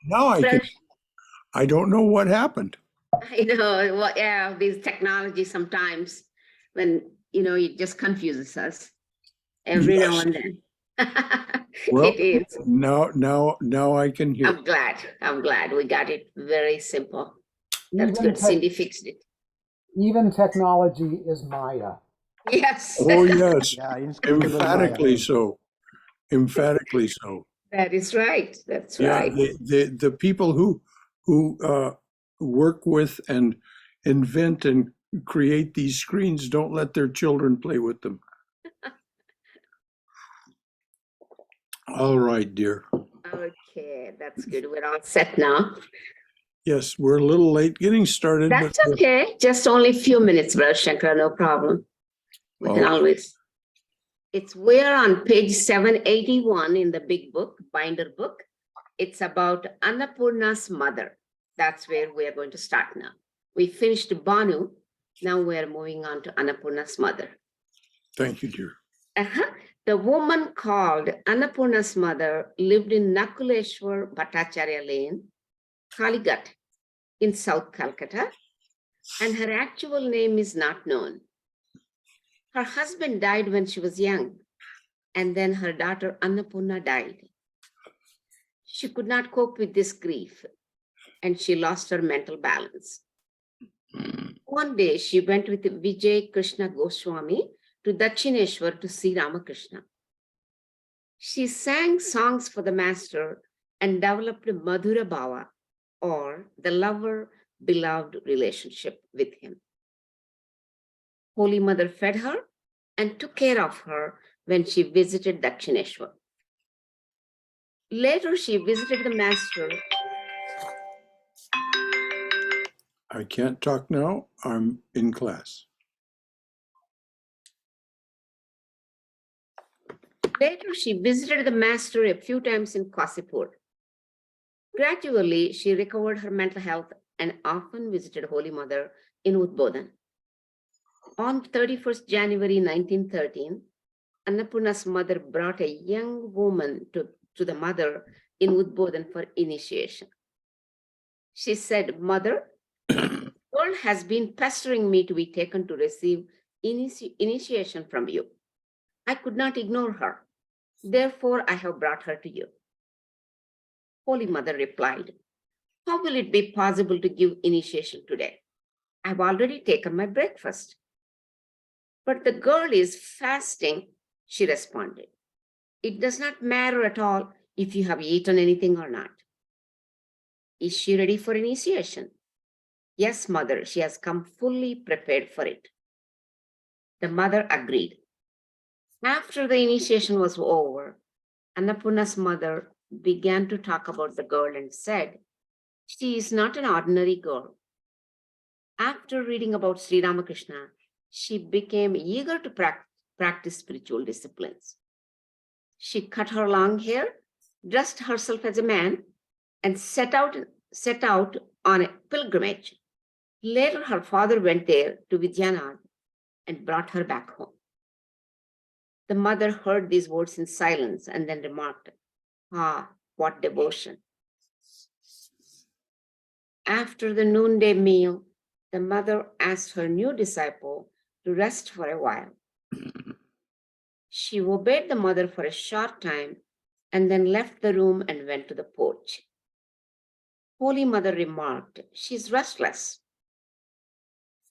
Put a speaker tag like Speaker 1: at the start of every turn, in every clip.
Speaker 1: Now I
Speaker 2: Well,
Speaker 1: can, I don't know what happened.
Speaker 2: I know, well, yeah, these technology sometimes when, it just confuses us every now
Speaker 1: Yes.
Speaker 2: and then.
Speaker 1: Well,
Speaker 2: It is.
Speaker 1: now I can hear.
Speaker 2: I'm glad. I'm glad we got it very simple. That's
Speaker 3: Even
Speaker 2: good. Cindy fixed it.
Speaker 3: even technology is Maya.
Speaker 2: Yes,
Speaker 1: Oh, yes.
Speaker 4: Yeah, inscrutable
Speaker 1: Emphatically
Speaker 4: Maya.
Speaker 1: so. Emphatically so.
Speaker 2: that is right. That's
Speaker 1: Yeah,
Speaker 2: right.
Speaker 1: the people who work with and invent and create these screens don't let their children play with them. All right, dear.
Speaker 2: Okay, that's good. We're all set now.
Speaker 1: Yes, we're a little late getting started, but
Speaker 2: That's okay. Just only a few minutes, Brother Shankara, no problem. We can
Speaker 1: Okay.
Speaker 2: always. We're on page 781 in the big book, binder book. It's about Annapurna's mother. That's where we are going to start now. We finished Banu. Now we're moving on to Annapurna's mother.
Speaker 1: Thank you, dear.
Speaker 2: The woman called Annapurna's mother lived in Nakuleshwar Bhattacharya Lane, Kaligat, in South Calcutta, and her actual name is not known. Her husband died when she was young, and then her daughter Annapurna died. She could not cope with this grief, and she lost her mental balance. One day, she went with Vijay Krishna Goswami to Dakshineshwar to see Ramakrishna. She sang songs for the master and developed a Madhura Bhava, or the lover-beloved relationship with him. Holy Mother fed her and took care of her when she visited Dakshineshwar. Later, she visited the master.
Speaker 1: I can't talk now. I'm in class.
Speaker 2: Later, she visited the master a few times in Kasipur. Gradually, she recovered her mental health and often visited Holy Mother in Udbodhan. On 31st January 1913, Annapurna's mother brought a young woman to the mother in Udbodhan for initiation. She said, "Mother, the world has been pestering me to be taken to receive initiation from you. I could not ignore her. Therefore, I have brought her to you." Holy Mother replied, "How will it be possible to give initiation today? I've already taken my breakfast." "But the girl is fasting," she responded. "It does not matter at all if you have eaten anything or not." "Is she ready for initiation?" "Yes, Mother, she has come fully prepared for it." The mother agreed. After the initiation was over, Annapurna's mother began to talk about the girl and said, "She is not an ordinary girl." After reading about Sri Ramakrishna, she became eager to practice spiritual disciplines. She cut her long hair, dressed herself as a man, and set out on a pilgrimage. Later, her father went there to Vidyanath and brought her back home. The mother heard these words in silence and then remarked, "Ah, what devotion." After the noonday meal, the mother asked her new disciple to rest for a while. She obeyed the mother for a short time and then left the room and went to the porch. Holy Mother remarked, "She's restless."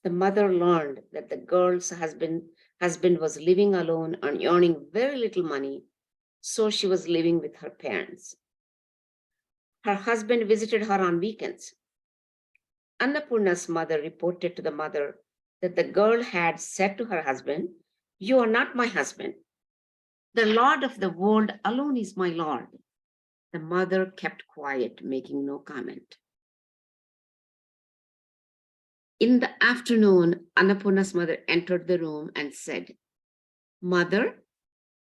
Speaker 2: The mother learned that the girl's husband was living alone and earning very little money, so she was living with her parents. Her husband visited her on weekends. Annapurna's mother reported to the mother that the girl had said to her husband, "You are not my husband. The Lord of the world alone is my Lord." The mother kept quiet, making no comment. In the afternoon, Annapurna's mother entered the room and said, "Mother,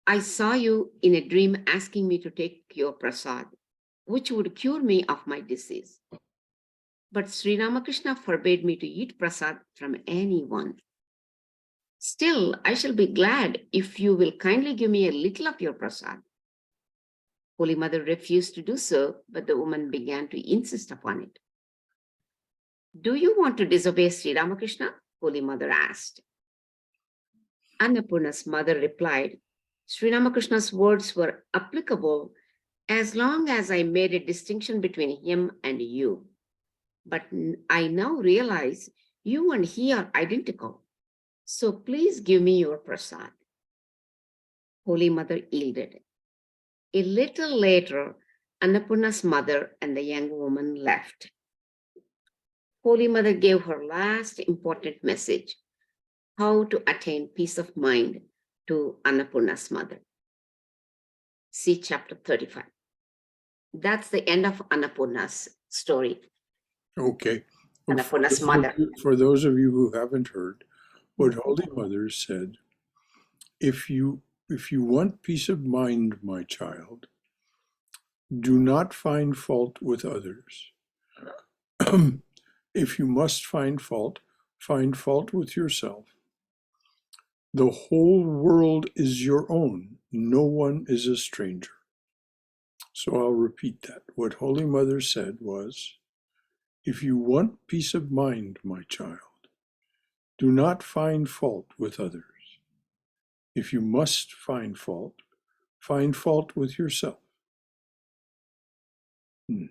Speaker 2: I saw you in a dream asking me to take your prasad, which would cure me of my disease. But Sri Ramakrishna forbade me to eat prasad from anyone. Still, I shall be glad if you will kindly give me a little of your prasad." Holy Mother refused to do so, but the woman began to insist upon it. Do you want to disobey Sri Ramakrishna? Holy Mother asked. Annapurna's mother replied, Sri Ramakrishna's words were applicable as long as I made a distinction between him and you. But I now realize you and he are identical. So please give me your prasad. Holy Mother yielded. A little later, Annapurna's mother and the young woman left. Holy Mother gave her last important message, how to attain peace of mind, to Annapurna's mother. See chapter 35. That's the end of Annapurna's story.
Speaker 1: Okay.
Speaker 2: Annapurna's mother.
Speaker 1: For those of you who haven't heard, what Holy Mother said, if you want peace of mind, my child, do not find fault with others. If you must find fault with yourself. The whole world is your own. No one is a stranger. So I'll repeat that. What Holy Mother said was, if you want peace of mind, my child, do not find fault with others. If you must find fault with yourself. The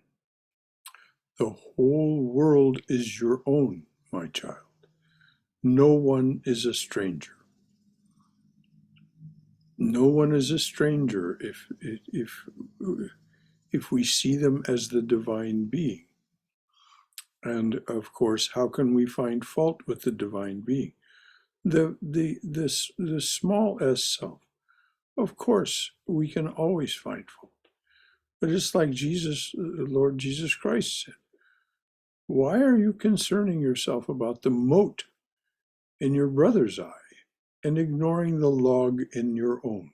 Speaker 1: whole world is your own, my child. No one is a stranger. No one is a stranger if we see them as the divine being. And of course, how can we find fault with the divine being? The small s self. Of course, we can always find fault. But it's like Lord Jesus Christ said, why are you concerning yourself about the mote in your brother's eye and ignoring the log in your own?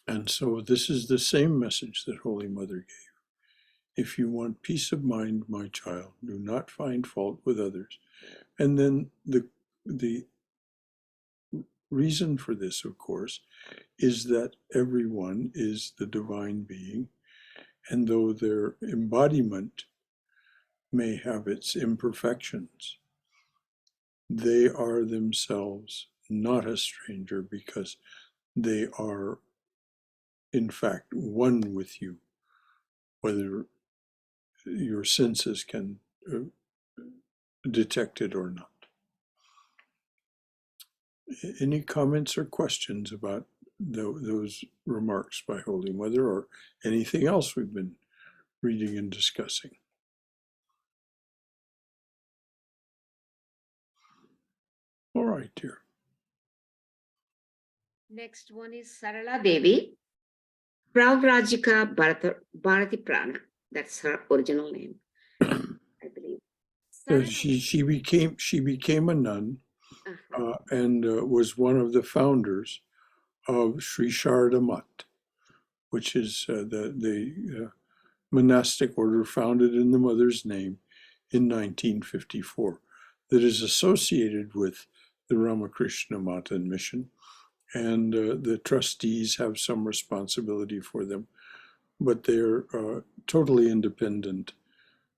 Speaker 1: And so this is the same message that Holy Mother gave. If you want peace of mind, my child, do not find fault with others. And then the reason for this, of course, is that everyone is the divine being, and though their embodiment may have its imperfections, they are themselves not a stranger because they are, in fact, one with you, whether your senses can detect it or not. Any comments or questions about those remarks by Holy Mother or anything else we've been reading and discussing? All right, dear.
Speaker 2: Next one is Sarada Devi, Pravrajika Bharati Prana. That's her original name, I believe.
Speaker 1: She became a nun and was one of the founders of Sri Sharada Mat, which is the monastic order founded in the Mother's name in 1954, that is associated with the Ramakrishna Mat and mission, and the trustees have some responsibility for them, but they're totally independent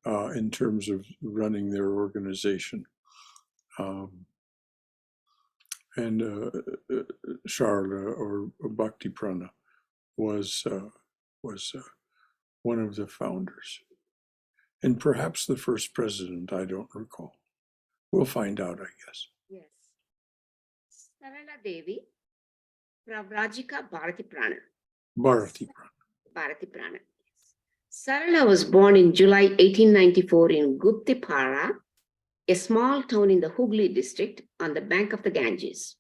Speaker 1: in terms of running their organization. And Sharada or Bhakti Prana was one of the founders, and perhaps the first president. I don't recall. We'll find out, I guess.
Speaker 2: Yes. Sarada Devi, Pravrajika Bharati Prana.
Speaker 1: Bharati Prana.
Speaker 2: Bharati Prana. Sarala was born in July 1894 in Guptipara, a small town in the Hooghly district on the bank of the Ganges.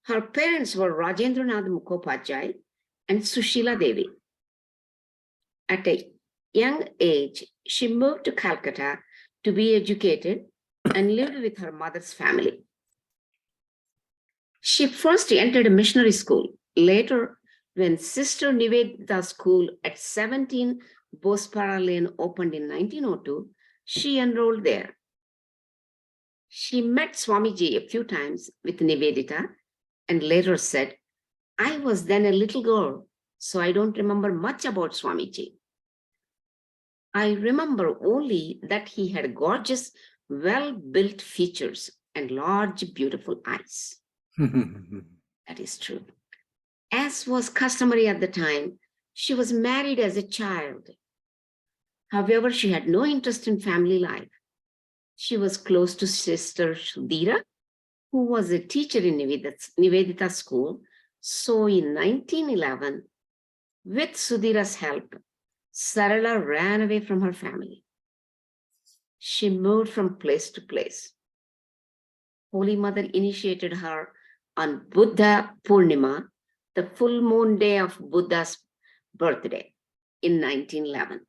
Speaker 2: Her parents were Rajendranath Mukhopadhyay and Sushila Devi. At a young age, she moved to Calcutta to be educated and lived with her mother's family. She first entered a missionary school. Later, when Sister Nivedita School at 17 Bospara Lane opened in 1902, she enrolled there. She met Swamiji a few times with Nivedita and later said, I was then a little girl, so I don't remember much about Swamiji. I remember only that he had gorgeous, well-built features and large, beautiful eyes. That is true. As was customary at the time, she was married as a child. However, she had no interest in family life. She was close to Sister Sudhira, who was a teacher in Nivedita school. So in 1911, with Sudhira's help, Sarala ran away from her family. She moved from place to place. Holy Mother initiated her on Buddha Purnima, the full moon day of Buddha's birthday, in 1911.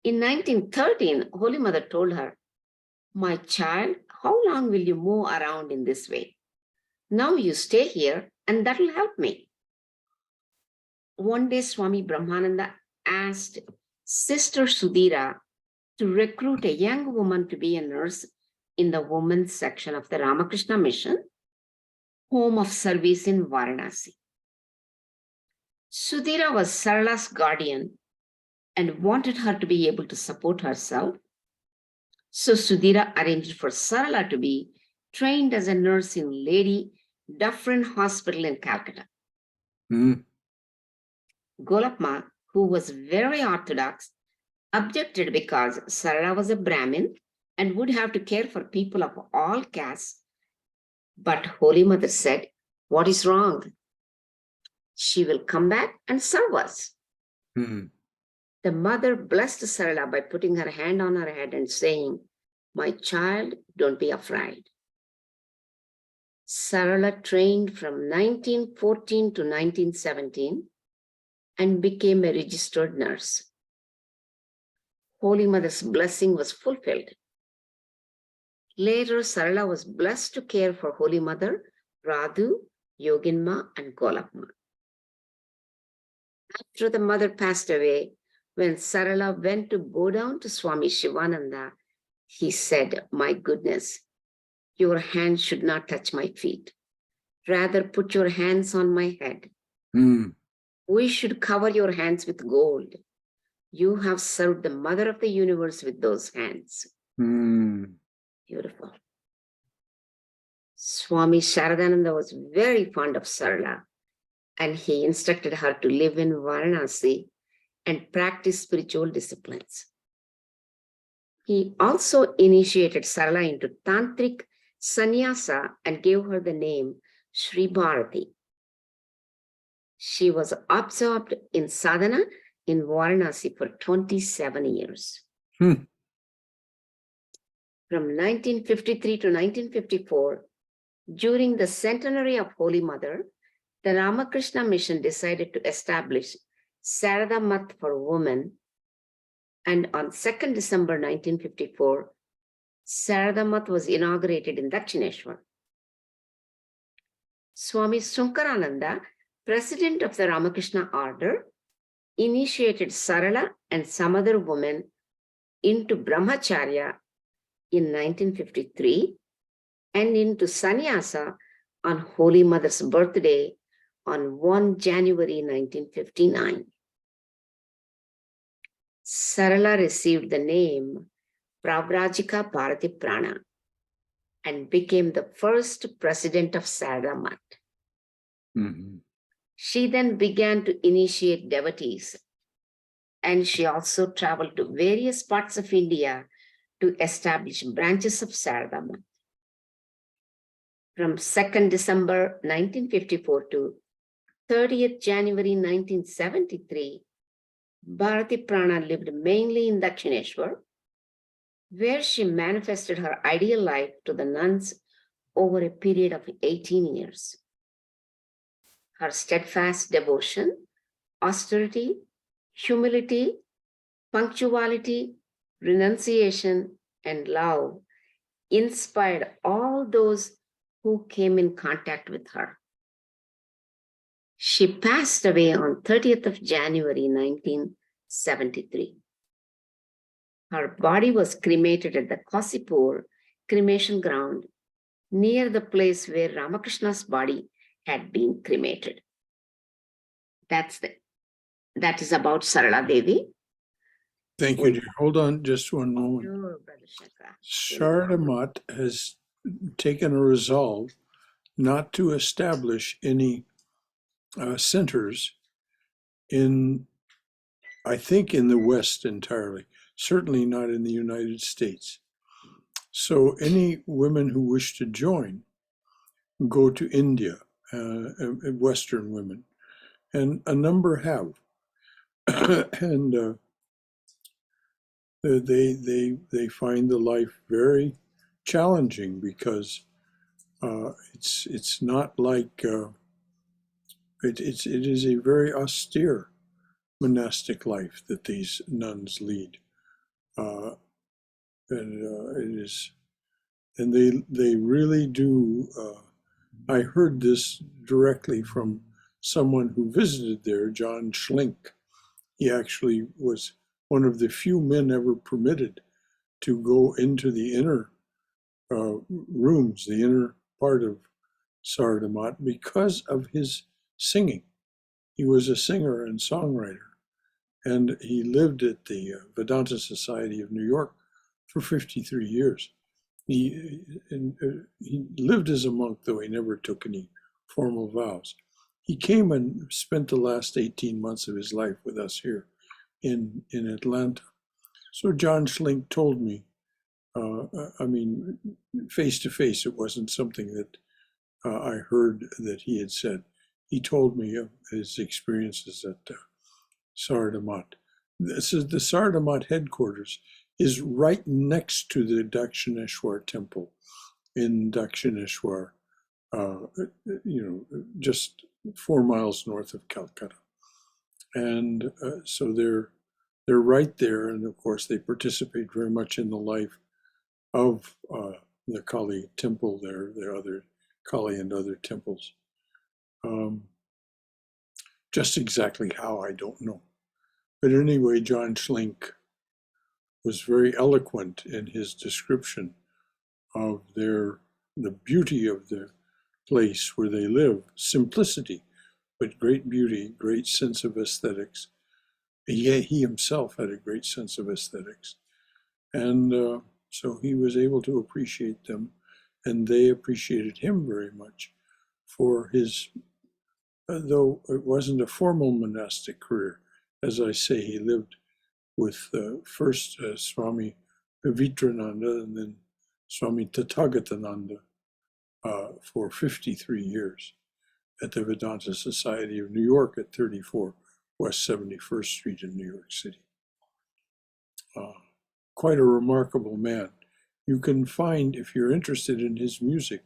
Speaker 2: In 1913, Holy Mother told her, "My child, how long will you move around in this way? Now you stay here and that will help me." One day, Swami Brahmananda asked Sister Sudhira to recruit a young woman to be a nurse in the women's section of the Ramakrishna Mission, home of service in Varanasi. Sudhira was Sarala's guardian and wanted her to be able to support herself. So Sudhira arranged for Sarala to be trained as a nurse in Lady Dufferin Hospital in Calcutta. Golapma, who was very orthodox, objected because Sarala was a Brahmin and would have to care for people of all castes. But Holy Mother said, "What is wrong? She will come back and serve us." The mother blessed Sarala by putting her hand on her head and saying, "My child, don't be afraid." Sarala trained from 1914 to 1917 and became a registered nurse. Holy Mother's blessing was fulfilled. Later, Sarala was blessed to care for Holy Mother, Radhu, Yoginma, and Golapma. After the mother passed away, when Sarala went to bow down to Swami Shivananda, he said, "My goodness, your hands should not touch my feet. Rather, put your hands on my head. We should cover your hands with gold. You have served the mother of the universe with those hands." Beautiful. Swami Sharadananda was very fond of Sarala, and he instructed her to live in Varanasi and practice spiritual disciplines. He also initiated Sarala into Tantric Sannyasa and gave her the name Sri Bharati. She was absorbed in sadhana in Varanasi for 27 years. From 1953 to 1954, during the centenary of Holy Mother, the Ramakrishna Mission decided to establish Sarada Mat for women, and on 2nd December 1954, Sarada Mat was inaugurated in Dakshineshwar. Swami Shankarananda, president of the Ramakrishna Order, initiated Sarala and some other women into Brahmacharya in 1953 and into Sannyasa on Holy Mother's birthday on 1 January 1959. Sarala received the name Pravrajika Bharati Prana and became the first president of Sarada Mat. She then began to initiate devotees, and she also traveled to various parts of India to establish branches of Sarada Mat. From 2nd December 1954 to 30th January 1973, Bharati Prana lived mainly in Dakshineshwar, where she manifested her ideal life to the nuns over a period of 18 years. Her steadfast devotion, austerity, humility, punctuality, renunciation, and love inspired all those who came in contact with her. She passed away on 30th of January 1973. Her body was cremated at the Kasipur cremation ground near the place where Ramakrishna's body had been cremated. That is about Sarada Devi.
Speaker 1: Thank you, dear. Hold on just one moment.
Speaker 2: Sure, Brother Shankara.
Speaker 1: Sarada Mat has taken a resolve not to establish any centers in, I think, in the West entirely, certainly not in the United States. So any women who wish to join go to India, Western women, and a number have. And they find the life very challenging because it's not like it is a very austere monastic life that these nuns lead, and it is, and they really do. I heard this directly from someone who visited there, John Schlink. He actually was one of the few men ever permitted to go into the inner rooms, the inner part of Sarada Mat, because of his singing. He was a singer and songwriter, and he lived at the Vedanta Society of New York for 53 years. He lived as a monk, though he never took any formal vows. He came and spent the last 18 months of his life with us here in Atlanta. So John Schlink told me, I mean, face to face, it wasn't something that I heard that he had said. He told me of his experiences at Sarada Mat. The Sarada Mat headquarters is right next to the Dakshineshwar temple in Dakshineshwar, just 4 miles north of Calcutta. And so they're right there, and of course they participate very much in the life of the Kali temple there, the other Kali and other temples. Just exactly how, I don't know. But anyway, John Schlink was very eloquent in his description of the beauty of the place where they live. Simplicity, but great beauty, great sense of aesthetics. He himself had a great sense of aesthetics. And so he was able to appreciate them, and they appreciated him very much for his, though it wasn't a formal monastic career. As I say, he lived with first Swami Pavitrananda and then Swami Tathagatananda for 53 years at the Vedanta Society of New York at 34 West 71st Street in New York City. Quite a remarkable man. You can find, if you're interested in his music,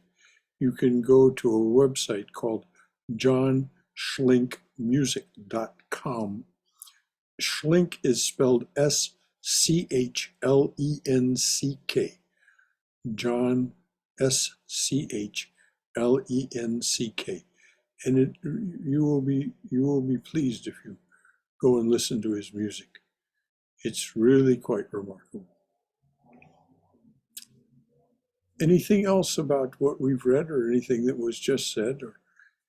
Speaker 1: you can go to a website called johnschlinkmusic.com. Schlink is spelled Schlenck. John Schlenck. And you will be pleased if you go and listen to his music. It's really quite remarkable. Anything else about what we've read, or anything that was just said, or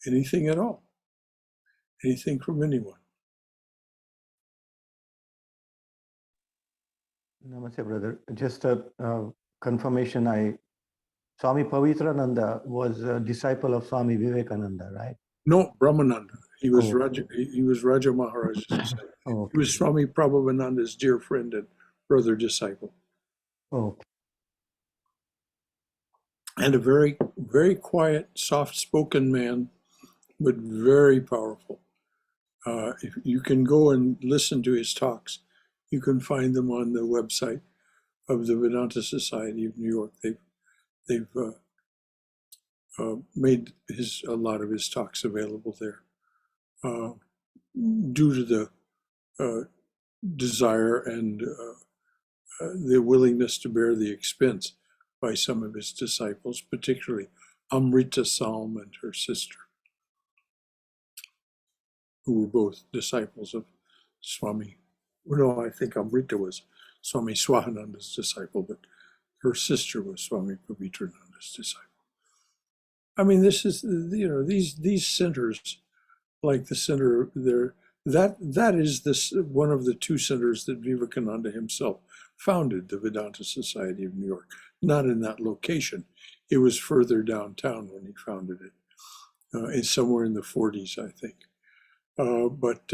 Speaker 1: anything at all? Anything from anyone?
Speaker 4: Namaste, brother. Just a confirmation. Swami Pavitrananda was a disciple of Swami Vivekananda, right?
Speaker 1: No, Brahmananda. He was
Speaker 4: Oh.
Speaker 1: Raja Maharaja's disciple.
Speaker 4: Oh,
Speaker 1: He was Swami Prabhavananda's dear friend and brother disciple.
Speaker 4: oh,
Speaker 1: And a very, very quiet, soft-spoken man, but very powerful. If you can go and listen to his talks, you can find them on the website of the Vedanta Society of New York. They've made a lot of his talks available there, due to the desire and the willingness to bear the expense by some of his disciples, particularly Amrita Salm and her sister, who were both disciples of Swami. No, I think Amrita was Swami Swahananda's disciple, but her sister was Swami Pavitrananda's disciple. I mean, this is, these centers, like the center there, that is this one of the two centers that Vivekananda himself founded, the Vedanta Society of New York. Not in that location. It was further downtown when he founded it. It's somewhere in the 40s, I think. But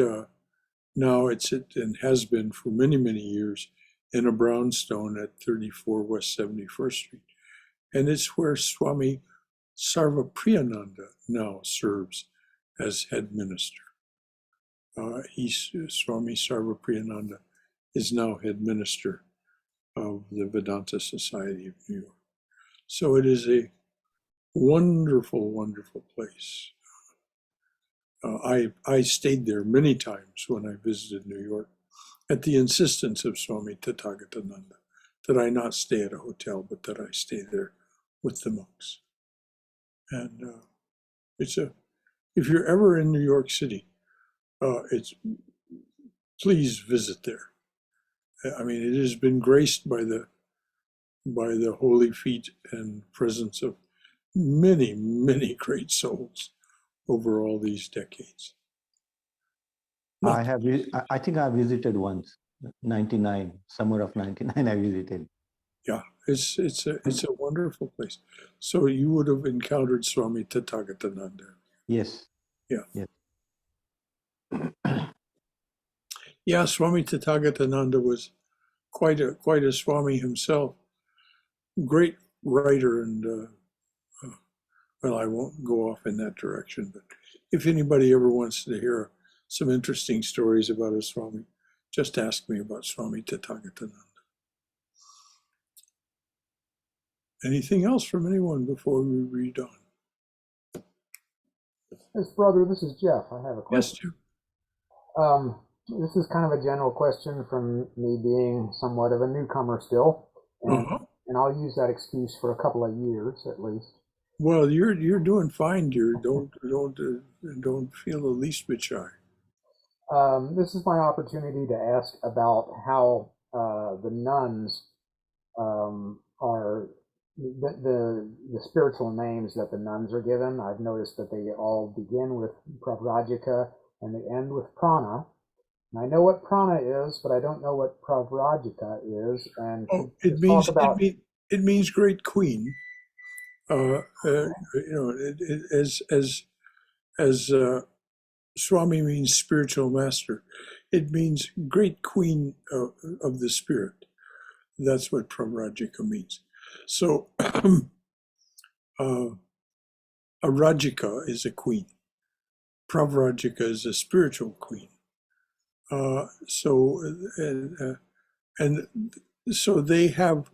Speaker 1: now and has been for many, many years in a brownstone at 34 West 71st Street. And it's where Swami Sarvapriyananda now serves as head minister. Swami Sarvapriyananda is now head minister of the Vedanta Society of New York. So it is a wonderful, wonderful place. I stayed there many times when I visited New York at the insistence of Swami Tathagatananda that I not stay at a hotel, but that I stay there with the monks. And if you're ever in New York City, please visit there. I mean, it has been graced by the holy feet and presence of many, many great souls over all these decades.
Speaker 4: I think I visited once, 99, summer of 99 I visited.
Speaker 1: Yeah, it's a wonderful place. So you would have encountered Swami Tathagatananda.
Speaker 4: Yes.
Speaker 1: Yeah.
Speaker 4: Yes.
Speaker 1: Yeah, Swami Tathagatananda was quite a Swami himself. Great writer, and well, I won't go off in that direction, but if anybody ever wants to hear some interesting stories about a Swami, just ask me about Swami Tathagatananda. Anything else from anyone before we read on?
Speaker 3: Yes, brother, this is Jeff. I have a
Speaker 1: Yes,
Speaker 3: question.
Speaker 1: Jim.
Speaker 3: This is kind of a general question from me being somewhat of a newcomer still, and I'll use that excuse for a couple of years at least.
Speaker 1: Well, you're doing fine, dear. Don't feel the least bit shy.
Speaker 3: This is my opportunity to ask about how the nuns are the spiritual names that the nuns are given. I've noticed that they all begin with Pravrajika and they end with Prana. And I know what Prana is, but I don't know what Pravrajika is. And
Speaker 1: it means great queen. As Swami means spiritual master, it means great queen of the spirit. That's what Pravrajika means. So a Rajika is a queen. Pravrajika is a spiritual queen. So they have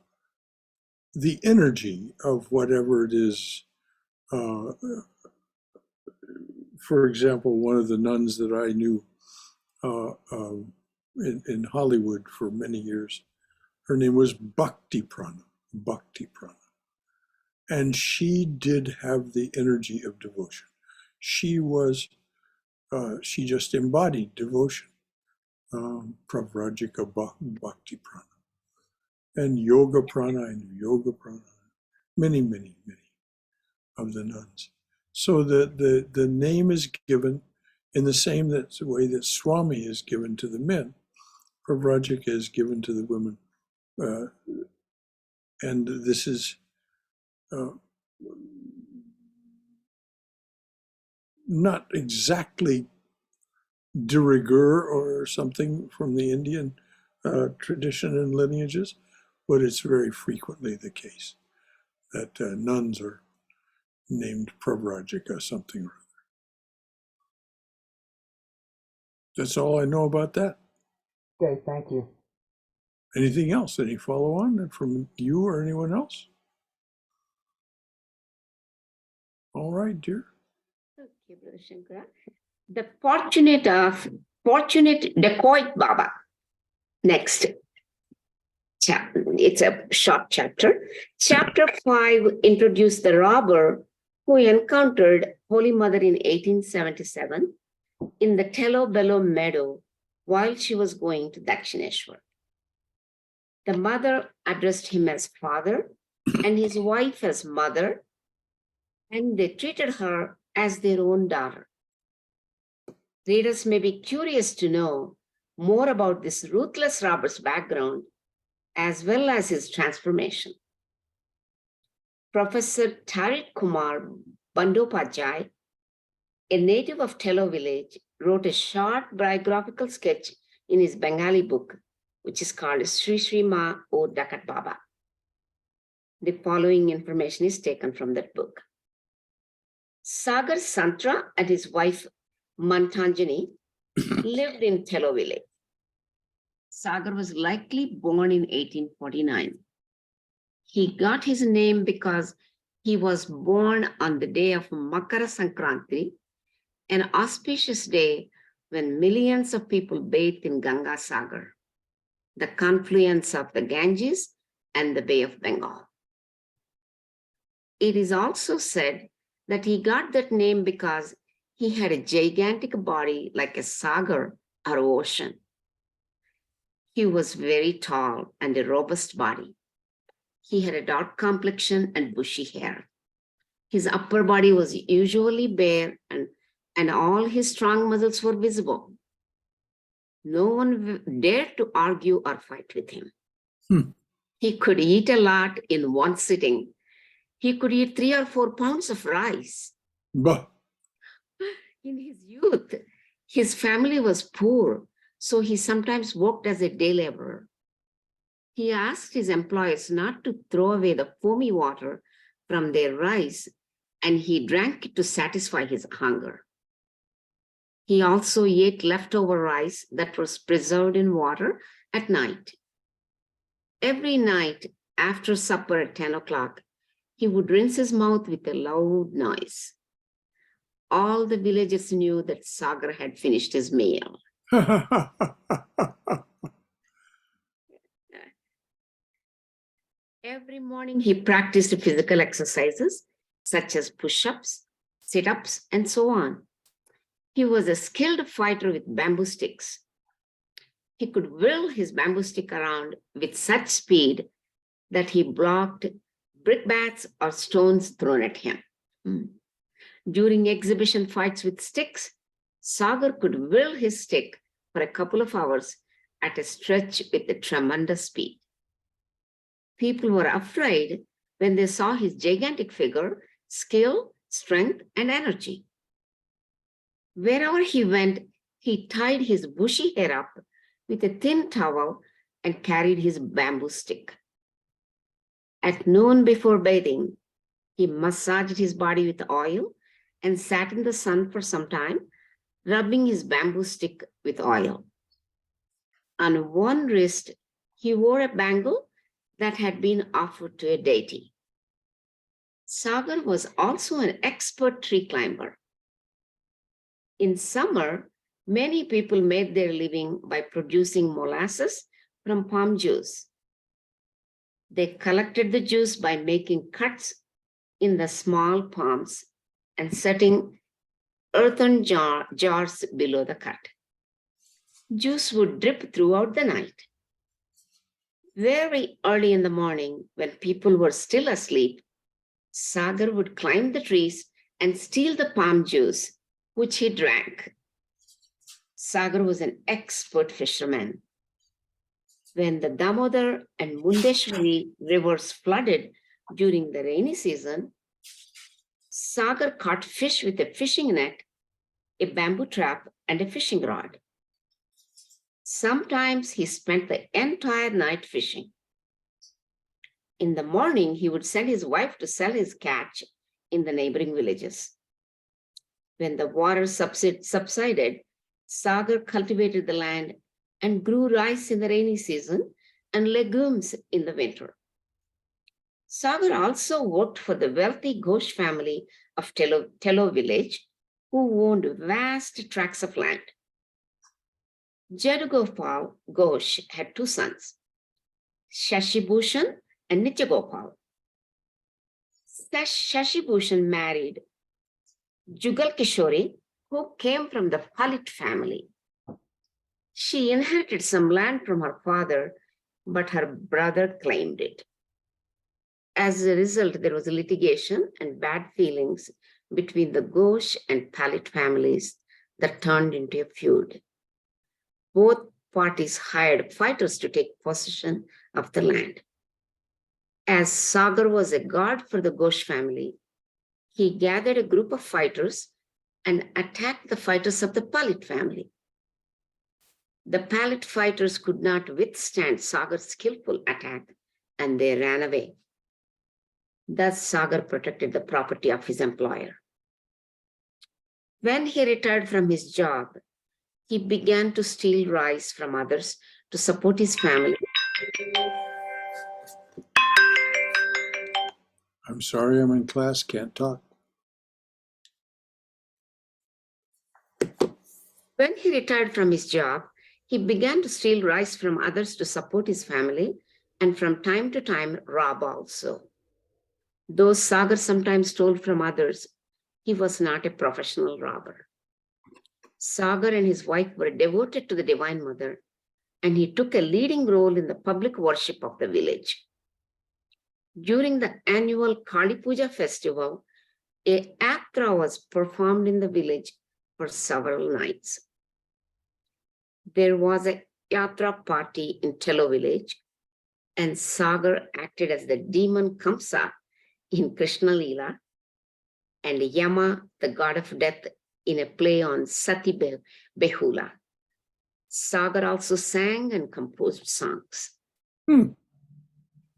Speaker 1: the energy of whatever it is. For example, one of the nuns that I knew in Hollywood for many years, her name was Bhakti Prana. And she did have the energy of devotion. She just embodied devotion. Pravrajika Bhakti Prana. And Yoga Prana and Yoga Prana. Many, many, many of the nuns. So the name is given in the same way that Swami is given to the men. Pravrajika is given to the women. And this is not exactly de rigueur or something from the Indian tradition and lineages, but it's very frequently the case that nuns are named Pravrajika something or other. That's all I know about that.
Speaker 3: Okay, thank you.
Speaker 1: Anything else? Any follow on from you or anyone else? All right, dear.
Speaker 2: Okay, Brother Shankara. The fortunate dacoit Baba. Next. It's a short chapter. Chapter 5 introduced the robber who encountered Holy Mother in 1877 in the Tello Bello meadow while she was going to Dakshineshwar. The mother addressed him as father and his wife as mother, and they treated her as their own daughter. Readers may be curious to know more about this ruthless robber's background as well as his transformation. Professor Tarik Kumar Bandopajay, a native of Tello village, wrote a short biographical sketch in his Bengali book, which is called Sri Sri Ma O Dakat Baba. The following information is taken from that book. Sagar Santra and his wife Mantanjani lived in Tello village. Sagar was likely born in 1849. He got his name because he was born on the day of Makara Sankranti, an auspicious day when millions of people bathed in Ganga Sagar, the confluence of the Ganges and the Bay of Bengal. It is also said that he got that name because he had a gigantic body like a sagar or ocean. He was very tall and a robust body. He had a dark complexion and bushy hair. His upper body was usually bare and all his strong muscles were visible. No one dared to argue or fight with him. He could eat a lot in one sitting. He could eat 3 or 4 pounds of rice.
Speaker 1: Bah.
Speaker 2: In his youth, his family was poor, so he sometimes worked as a day laborer. He asked his employers not to throw away the foamy water from their rice, and he drank it to satisfy his hunger. He also ate leftover rice that was preserved in water at night. Every night after supper at 10 o'clock, he would rinse his mouth with a loud noise. All the villagers knew that Sagar had finished his meal. Every morning he practiced physical exercises such as push-ups, sit-ups, and so on. He was a skilled fighter with bamboo sticks. He could whirl his bamboo stick around with such speed that he blocked brickbats or stones thrown at him. During exhibition fights with sticks, Sagar could whirl his stick for a couple of hours at a stretch with a tremendous speed. People were afraid when they saw his gigantic figure, skill, strength, and energy. Wherever he went, he tied his bushy hair up with a thin towel and carried his bamboo stick. At noon before bathing, he massaged his body with oil and sat in the sun for some time, rubbing his bamboo stick with oil. On one wrist, he wore a bangle that had been offered to a deity. Sagar was also an expert tree climber. In summer, many people made their living by producing molasses from palm juice. They collected the juice by making cuts in the small palms and setting earthen jars below the cut. Juice would drip throughout the night. Very early in the morning, when people were still asleep, Sagar would climb the trees and steal the palm juice, which he drank. Sagar was an expert fisherman. When the Damodar and Mundeshwari rivers flooded during the rainy season, Sagar caught fish with a fishing net, a bamboo trap, and a fishing rod. Sometimes he spent the entire night fishing. In the morning, he would send his wife to sell his catch in the neighboring villages. When the water subsided, Sagar cultivated the land and grew rice in the rainy season and legumes in the winter. Sagar also worked for the wealthy Ghosh family of Tello village, who owned vast tracts of land. Jadugopal Ghosh had 2 sons, Shashibhushan and Nityagopal. Shashibhushan married Jugal Kishori, who came from the Palit family. She inherited some land from her father, but her brother claimed it. As a result, there was a litigation and bad feelings between the Ghosh and Palit families that turned into a feud. Both parties hired fighters to take possession of the land. As Sagar was a guard for the Ghosh family, he gathered a group of fighters and attacked the fighters of the Palit family. The Palit fighters could not withstand Sagar's skillful attack and they ran away. Thus, Sagar protected the property of his employer. When he retired from his job, he began to steal rice from others to support his family.
Speaker 1: I'm sorry, I'm in class, can't talk.
Speaker 2: When he retired from his job, he began to steal rice from others to support his family and from time to time rob also. Though Sagar sometimes stole from others, he was not a professional robber. Sagar and his wife were devoted to the Divine Mother, and he took a leading role in the public worship of the village. During the annual Kali Puja festival, a yatra was performed in the village for several nights. There was a yatra party in Tello village, and Sagar acted as the demon Kamsa in Krishna Leela, and Yama, the god of death, in a play on Sati Behula. Sagar also sang and composed songs.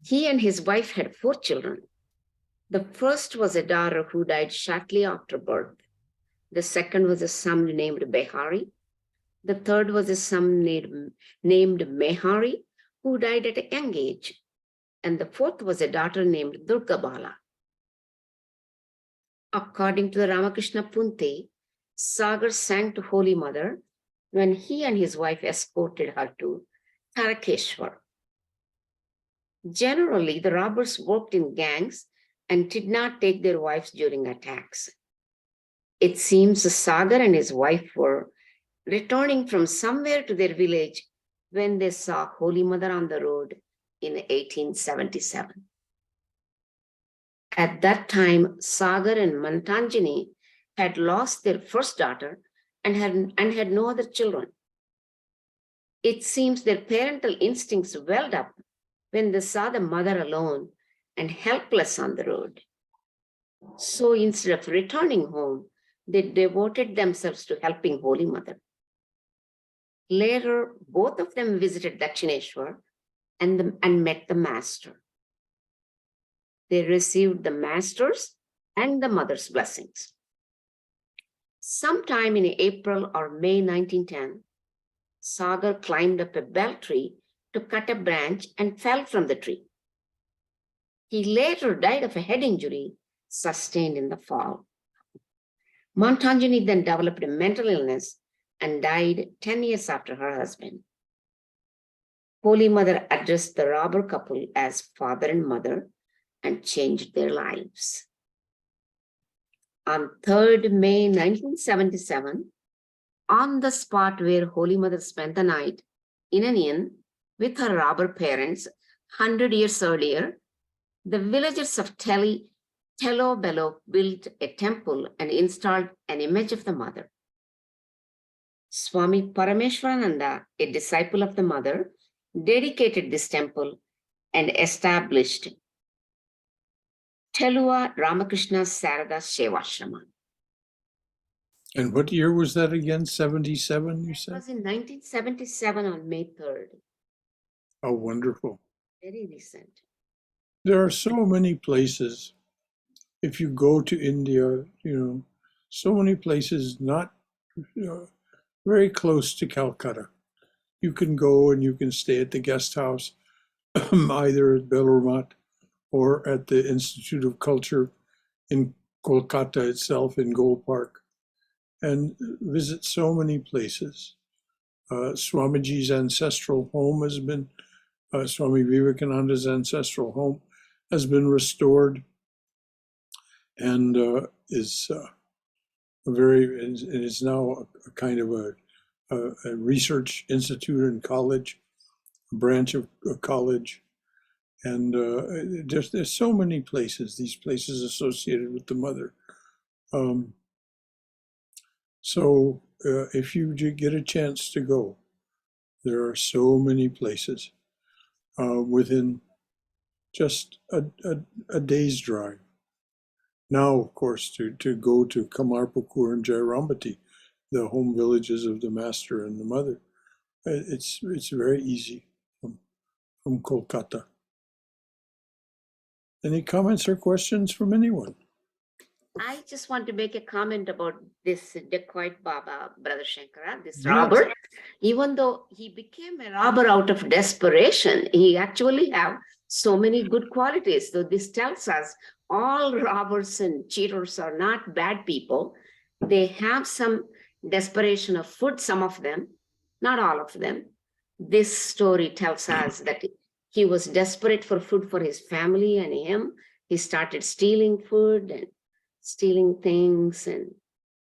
Speaker 2: He and his wife had 4 children. The first was a daughter who died shortly after birth. The second was a son named Behari. The third was a son named Mehari, who died at a young age. And the fourth was a daughter named Durga Bala. According to the Ramakrishna Punte, Sagar sang to Holy Mother when he and his wife escorted her to Tarakeshwar. Generally, the robbers worked in gangs and did not take their wives during attacks. It seems Sagar and his wife were returning from somewhere to their village when they saw Holy Mother on the road in 1877. At that time, Sagar and Mantanjini had lost their first daughter and had no other children. It seems their parental instincts welled up when they saw the mother alone and helpless on the road. So instead of returning home, they devoted themselves to helping Holy Mother. Later, both of them visited Dakshineshwar and met the master. They received the master's and the mother's blessings. Sometime in April or May 1910, Sagar climbed up a bell tree to cut a branch and fell from the tree. He later died of a head injury sustained in the fall. Mantanjini then developed a mental illness and died 10 years after her husband. Holy Mother addressed the robber couple as father and mother and changed their lives. On 3rd May 1977, on the spot where Holy Mother spent the night in an inn with her robber parents 100 years earlier, the villagers of Tello Bello built a temple and installed an image of the mother. Swami Parameshwarananda, a disciple of the mother, dedicated this temple and established Telua Ramakrishna Sarada Sevashrama.
Speaker 1: And what year was that again? 77, you
Speaker 2: It
Speaker 1: said?
Speaker 2: was in 1977 on May 3rd.
Speaker 1: Oh, wonderful.
Speaker 2: Very recent.
Speaker 1: There are so many places. If you go to India, so many places not very close to Calcutta. You can go and you can stay at the guest house, either at Belrumat or at the Institute of Culture in Kolkata itself, in Gold Park, and visit so many places. Swamiji's ancestral home has been, Swami Vivekananda's ancestral home has been restored and is now a kind of a research institute and college, a branch of a college. And just there's so many places, these places associated with the mother. So if you get a chance to go, there are so many places within just a day's drive. Now, of course, to go to Kamarpukur and Jairambati, the home villages of the master and the mother, it's very easy from Kolkata. Any comments or questions from anyone?
Speaker 2: I just want to make a comment about this dacoit Baba, Brother Shankara, this
Speaker 1: Yes.
Speaker 2: robber. Even though he became a robber out of desperation, he actually have so many good qualities. So this tells us all robbers and cheaters are not bad people. They have some desperation of food, some of them, not all of them. This story tells us that he was desperate for food for his family and him. He started stealing food and stealing things. And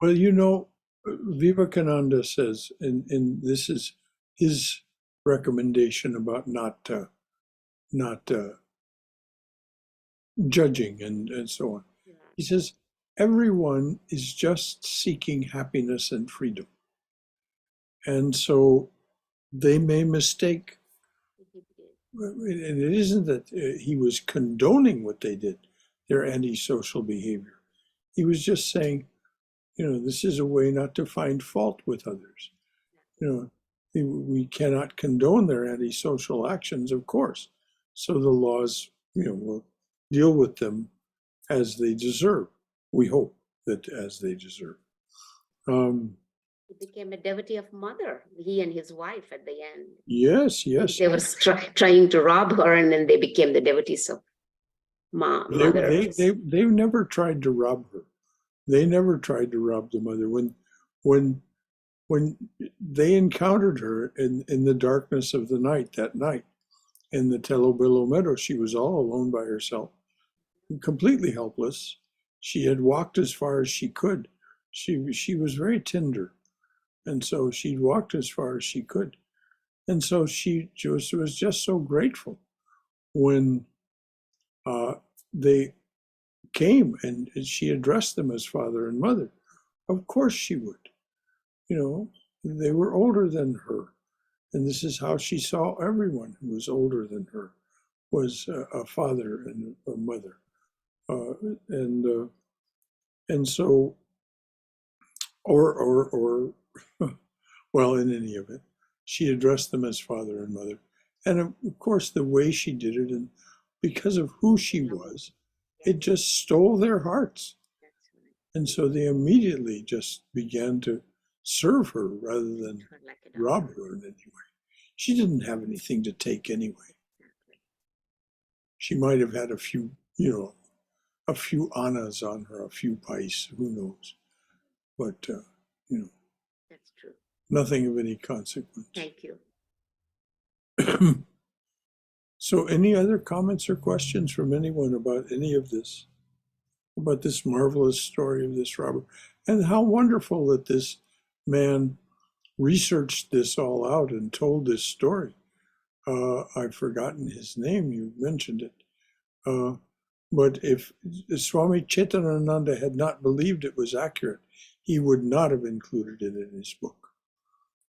Speaker 1: Well, you know, Vivekananda says, and this is his recommendation about not judging and so on. He says, everyone is just seeking happiness and freedom. And so they may mistake, and it isn't that he was condoning what they did, their antisocial behavior. He was just saying, you know, this is a way not to find fault with others. You know, we cannot condone their antisocial actions, of course. So the laws, you know, will deal with them as they deserve. We hope that as they deserve.
Speaker 2: he became a devotee of mother, he and his wife at the end.
Speaker 1: Yes, yes.
Speaker 2: They were trying to rob her, and then they became the devotees of mother.
Speaker 1: They've never tried to rob her. They never tried to rob the mother. When they encountered her in the darkness of the night, that night, in the Telobelo meadow, she was all alone by herself, completely helpless. She had walked as far as she could. She was very tender, and so she walked as far as she could. And so she was just so grateful when they came and she addressed them as father and mother. Of course she would. You know, they were older than her. And this is how she saw everyone who was older than her, was a father and a mother. And so, or well, in any event, she addressed them as father and mother. And of course, the way she did it, and because of who she was, it just stole their hearts. And so they immediately just began to serve her rather than rob her in any way. She didn't have anything to take anyway. She might have had a few, you know, a few annas on her, a few pice, who knows. But, you know,
Speaker 2: That's true.
Speaker 1: nothing of any consequence.
Speaker 2: Thank you.
Speaker 1: So any other comments or questions from anyone about any of this? About this marvelous story of this robber? And how wonderful that this man researched this all out and told this story. I've forgotten his name, you mentioned it. But if Swami Chaitanananda had not believed it was accurate, he would not have included it in his book.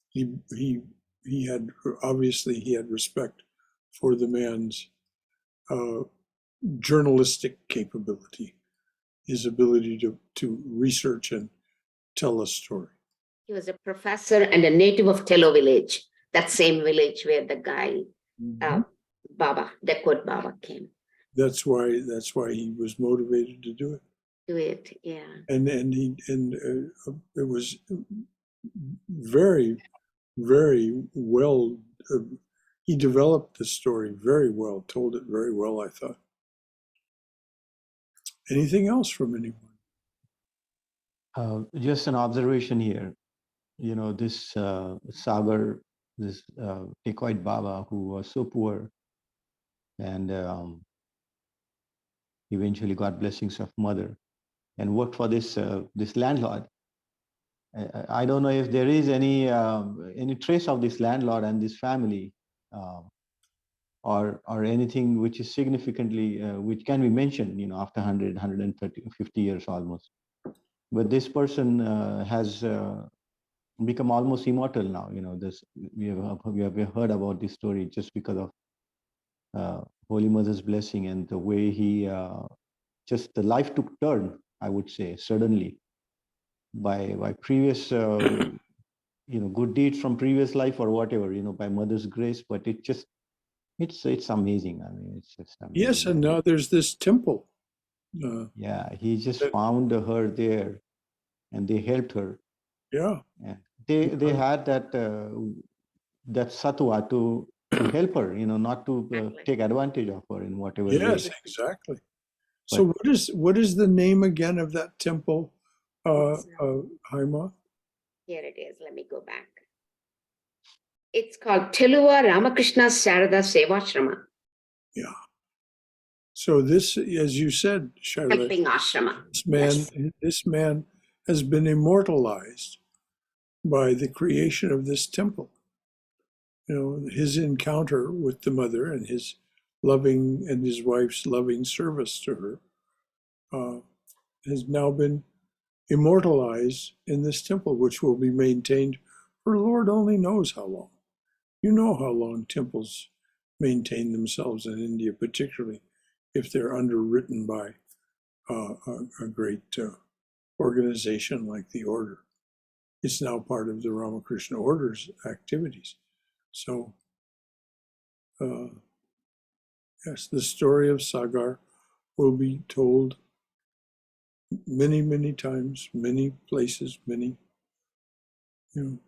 Speaker 1: He had, obviously he had respect for the man's journalistic capability, his ability to research and tell a story.
Speaker 2: He was a professor and a native of Tello village, that same village where the guy, Baba, Dacoit Baba came.
Speaker 1: That's why he was motivated to do it.
Speaker 2: Do it, yeah.
Speaker 1: And it was very, very well. He developed the story very well, told it very well, I thought. Anything else from anyone?
Speaker 4: Just an observation here. You know, this Sagar, this dacoit Baba, who was so poor and eventually got blessings of mother and worked for this this landlord. I don't know if there is any trace of this landlord and this family or anything which is significantly, which can be mentioned, after 100, 130, 50 years almost. But this person has become almost immortal now. This we have heard about this story just because of Holy Mother's blessing and the way he just the life took turn, I would say, suddenly by previous good deeds from previous life or whatever, by Mother's grace. But it's amazing. I mean, it's just
Speaker 1: Yes,
Speaker 4: amazing.
Speaker 1: and now there's this temple.
Speaker 4: Yeah, he just
Speaker 1: that-
Speaker 4: found her there, and they helped her.
Speaker 1: yeah,
Speaker 4: And they had that satwa to help her, not to
Speaker 2: Exactly.
Speaker 4: take advantage of her in whatever
Speaker 1: yes,
Speaker 4: way.
Speaker 1: exactly. So
Speaker 4: But
Speaker 1: what is the name again of that temple,
Speaker 2: It's,
Speaker 1: Haima?
Speaker 2: here it is. Let me go back. It's called Teluva Ramakrishna Sarada Sevashrama,
Speaker 1: Yeah. So this, as you said, Charlotte,
Speaker 2: helping ashrama.
Speaker 1: this man has been immortalized by the creation of this temple. His encounter with the mother and his wife's loving service to her has now been immortalized in this temple, which will be maintained for Lord only knows how long. You know how long temples maintain themselves in India, particularly if they're underwritten by a great organization like the Order. It's now part of the Ramakrishna Order's activities. So, yes, the story of Sagar will be told many, many times, many places, and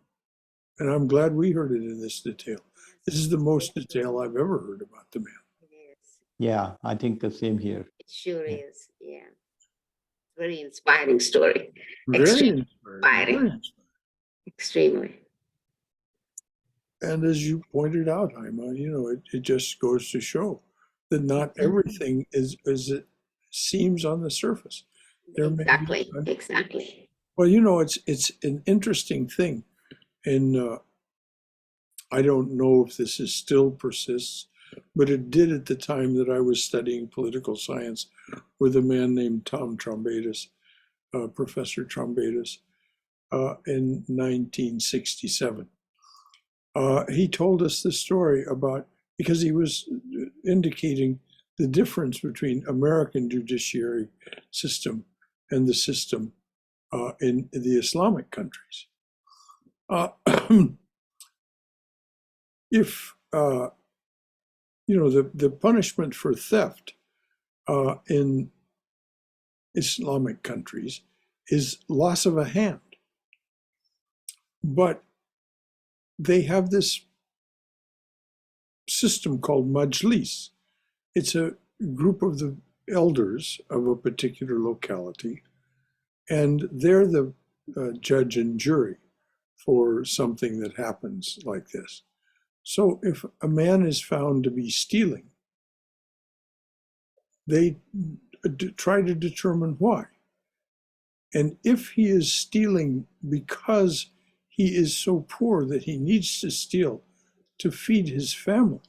Speaker 1: I'm glad we heard it in this detail. This is the most detail I've ever heard about the man.
Speaker 2: It is.
Speaker 4: yeah, I think the same here.
Speaker 2: It sure
Speaker 4: Yeah.
Speaker 2: is. Yeah. Very inspiring story.
Speaker 1: Very
Speaker 2: Extremely
Speaker 1: inspiring.
Speaker 2: inspiring.
Speaker 1: Very inspiring.
Speaker 2: Extremely.
Speaker 1: And as you pointed out, Haima, it just goes to show that not everything is as it seems on the surface. There may be,
Speaker 2: Exactly.
Speaker 1: well, it's an interesting thing, and I don't know if this is still persists, but it did at the time that I was studying political science with a man named Tom Trombatus, Professor Trombatus, in 1967. He told us the story about, because he was indicating the difference between American judiciary system and the system in the Islamic countries. If the punishment for theft in Islamic countries is loss of a hand, but they have this system called majlis. It's a group of the elders of a particular locality, and they're the judge and jury for something that happens like this. So if a man is found to be stealing, they try to determine why. And if he is stealing because he is so poor that he needs to steal to feed his family,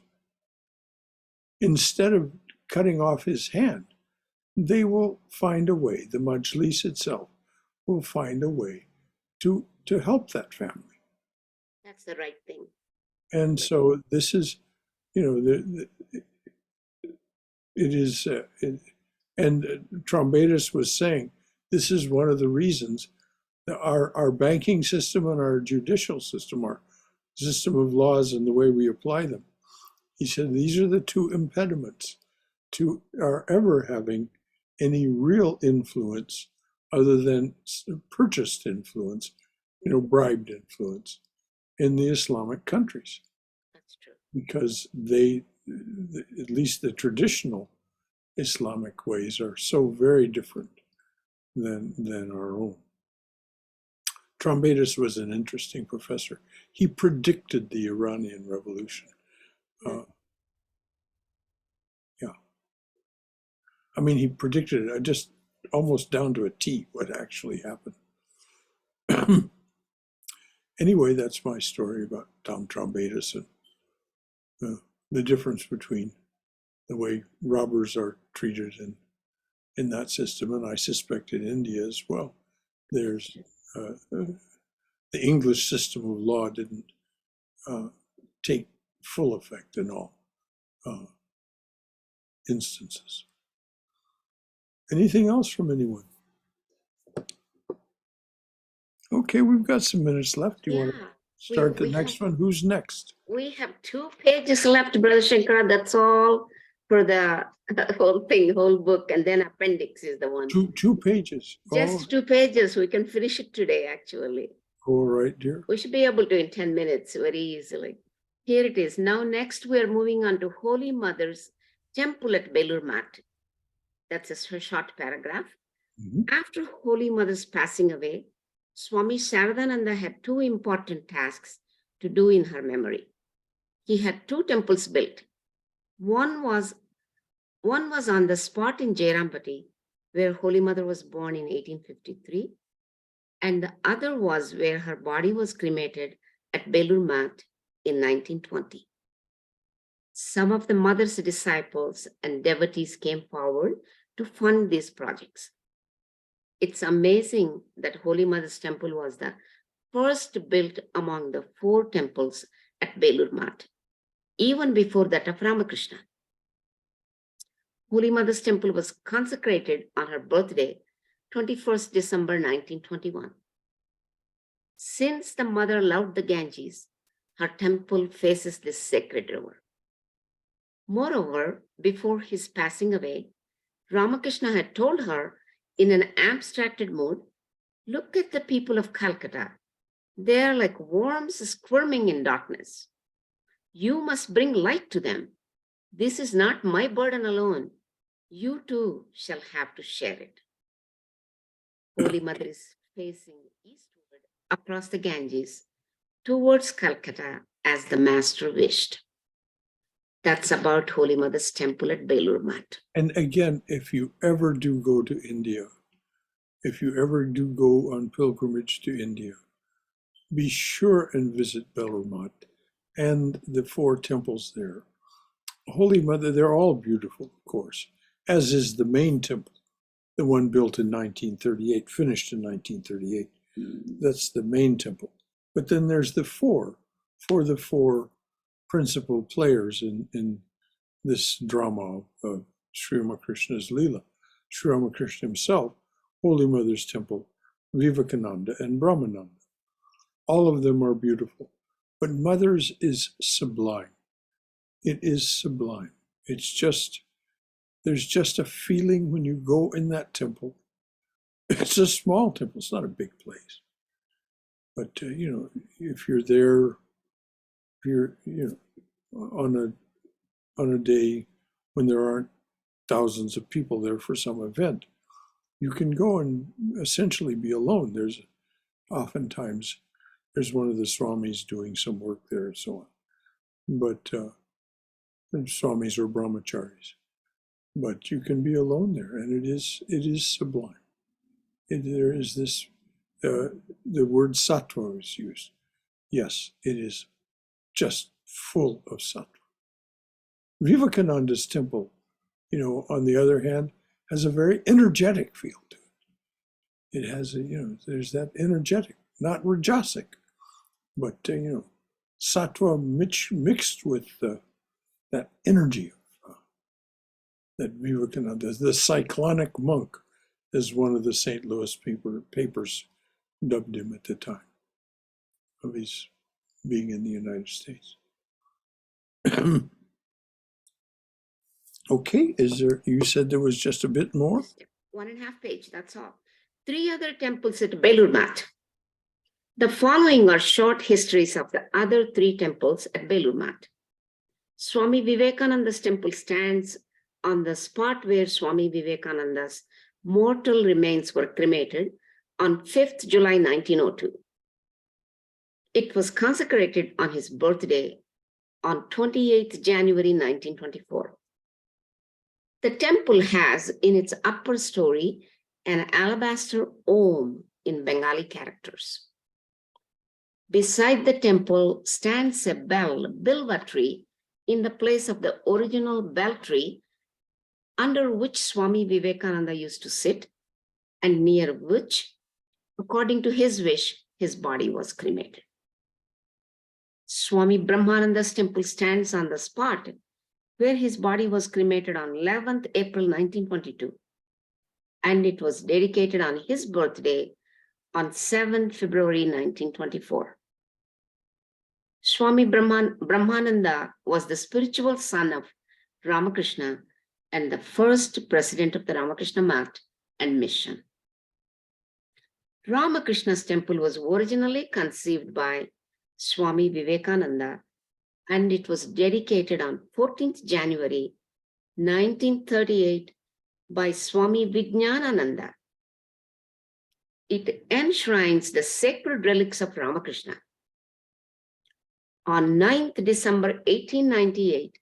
Speaker 1: instead of cutting off his hand, they will find a way, the majlis itself will find a way to help that family.
Speaker 2: That's the right thing.
Speaker 1: And so this is, it is, and Trombatus was saying, this is one of the reasons that our banking system and our judicial system, our system of laws and the way we apply them, he said, these are the two impediments to our ever having any real influence other than purchased influence, bribed influence in the Islamic countries.
Speaker 2: That's true.
Speaker 1: Because they, at least the traditional Islamic ways, are so very different than our own. Trombatus was an interesting professor. He predicted the Iranian Revolution. Yeah. I mean, he predicted it just almost down to a T what actually happened. Anyway, that's my story about Tom Trombatus and the difference between the way robbers are treated in that system, and I suspect in India as well. There's the English system of law didn't take full effect in all instances. Anything else from anyone? Okay, we've got some minutes left. Do you want to start the next one? Who's next?
Speaker 2: We have 2 pages left, Brother Shankara. That's all for the whole thing, whole book, and then appendix is the one.
Speaker 1: Two pages.
Speaker 2: Just 2 pages. We can finish it today, actually.
Speaker 1: All right, dear.
Speaker 2: We should be able to in 10 minutes very easily. Here it is. Now, next we are moving on to Holy Mother's Temple at Belur Math. That's a short paragraph. After Holy Mother's passing away, Swami Saradananda had 2 important tasks to do in her memory. He had 2 temples built. One was on the spot in Jairampati, where Holy Mother was born in 1853, and the other was where her body was cremated at Belur Math in 1920. Some of the mother's disciples and devotees came forward to fund these projects. It's amazing that Holy Mother's temple was the first built among the 4 temples at Belur Math, even before that of Ramakrishna. Holy Mother's temple was consecrated on her birthday, 21st December 1921. Since the mother loved the Ganges, her temple faces this sacred river. Moreover, before his passing away, Ramakrishna had told her in an abstracted mood, "Look at the people of Calcutta. They are like worms squirming in darkness. You must bring light to them. This is not my burden alone. You too shall have to share it." Holy Mother is facing eastward across the Ganges towards Calcutta as the Master wished. That's about Holy Mother's temple at Belur Math.
Speaker 1: And again, if you ever do go to India, if you ever do go on pilgrimage to India, be sure and visit Belur Math and the 4 temples there. Holy Mother, they're all beautiful, of course, as is the main temple, the one built in 1938, finished in 1938. That's the main temple. But then there's the 4 principal players in this drama of Sri Ramakrishna's Leela. Sri Ramakrishna himself, Holy Mother's temple, Vivekananda, and Brahmananda. All of them are beautiful. But Mother's is sublime. It is sublime. It's just, there's just a feeling when you go in that temple. It's a small temple, it's not a big place. But, if you're there, if you're, on a day when there aren't thousands of people there for some event, you can go and essentially be alone. There's oftentimes, there's one of the Swamis doing some work there and so on. But Swamis or Brahmacharis. But you can be alone there, and it is sublime. There is this, the word sattva is used. Yes, it is just full of sattva. Vivekananda's temple, on the other hand, has a very energetic feel to it. It has there's that energetic, not rajasic, but sattva mixed with that energy that Vivekananda, the cyclonic monk, as one of the St. Louis papers dubbed him at the time of his being in the United States. Okay, you said there was just a bit more?
Speaker 2: 1.5 pages, that's all. 3 other temples at Belur Math. The following are short histories of the other 3 temples at Belur Math. Swami Vivekananda's temple stands on the spot where Swami Vivekananda's mortal remains were cremated on 5th July 1902. It was consecrated on his birthday on 28th January 1924. The temple has in its upper story an alabaster Om in Bengali characters. Beside the temple stands a bilva tree in the place of the original bell tree under which Swami Vivekananda used to sit, and near which, according to his wish, his body was cremated. Swami Brahmananda's temple stands on the spot where his body was cremated on 11th April 1922, and it was dedicated on his birthday on 7th February 1924. Swami Brahmananda was the spiritual son of Ramakrishna and the first president of the Ramakrishna Math and Mission. Ramakrishna's temple was originally conceived by Swami Vivekananda, and it was dedicated on 14th January 1938 by Swami Vijnanananda. It enshrines the sacred relics of Ramakrishna. On 9th December 1898,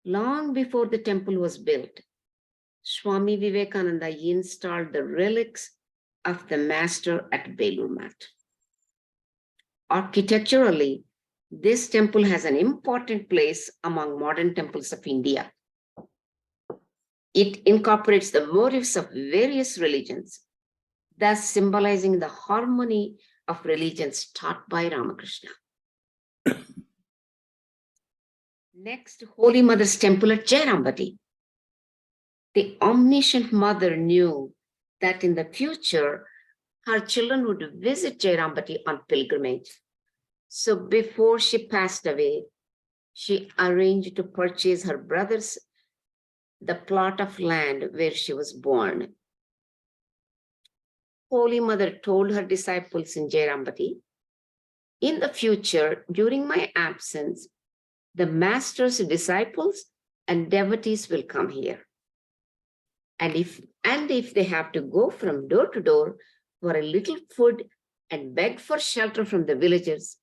Speaker 2: long before the temple was built, Swami Vivekananda installed the relics of the master at Belur Math. Architecturally, this temple has an important place among modern temples of India. It incorporates the motifs of various religions, thus symbolizing the harmony of religions taught by Ramakrishna. Next, Holy Mother's temple at Jairambati. The omniscient mother knew that in the future, her children would visit Jairambati on pilgrimage. So before she passed away, she arranged to purchase her brother's the plot of land where she was born. Holy Mother told her disciples in Jairambati, in the future, during my absence, the master's disciples and devotees will come here. And if they have to go from door to door for a little food and beg for shelter from the villagers,